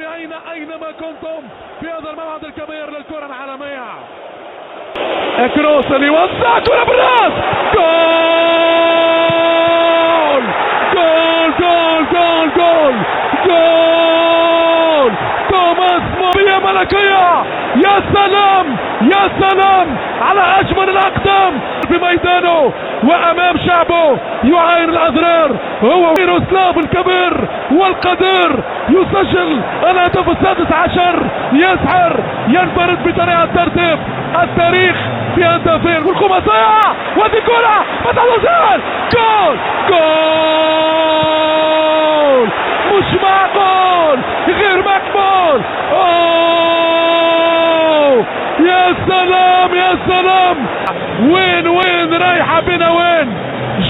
أينما كنتم في هذا الملعب الكبير للكرة العالمية. كروس اللي وزع كرة بالراس، جول جول جول جول جول جول توماس موبيا ملكية. يا سلام يا سلام على أجمل الأقدام في ميدانه وأمام شعبه يعاين الأضرار. هو ميروسلاف الكبير والقدير يسجل الهدف السادس عشر، يسحر ينفرد بطريقة ترتيب التاريخ في هدفين والخماسية. وهذه كرة متعوزان، جول جول مش معقول غير مقبول. اوه يا سلام يا سلام، وين رايحة بنا وين؟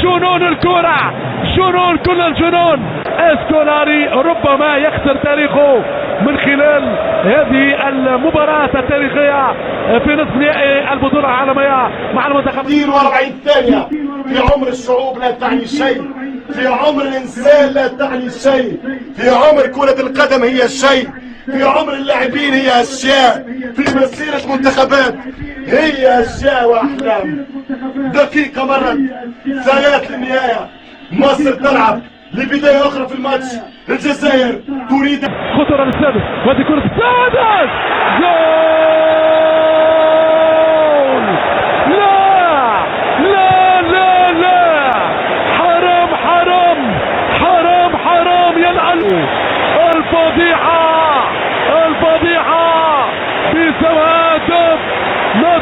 جنون الكرة، جنون كل الجنون. اسكولاري ربما يخسر تاريخه من خلال هذه المباراة التاريخية في نصف نهائي البطولة العالمية مع المنتخب. 42 ثانية في عمر الشعوب لا تعني شيء، في عمر الإنسان لا تعني شيء، في عمر كرة القدم هي الشيء، في عمر اللاعبين هي أشياء، في مسيرة منتخبات هي أشياء وأحلام. دقيقة مرت، ثلاث للنهاية، مصر تلعب لبداية أخرى في الماتش. الجزائر تريد خطرة للسادس، وهذه كرة السادس، جول. لا لا لا لا، حرام حرام حرام حرام، يلعن الفضيحة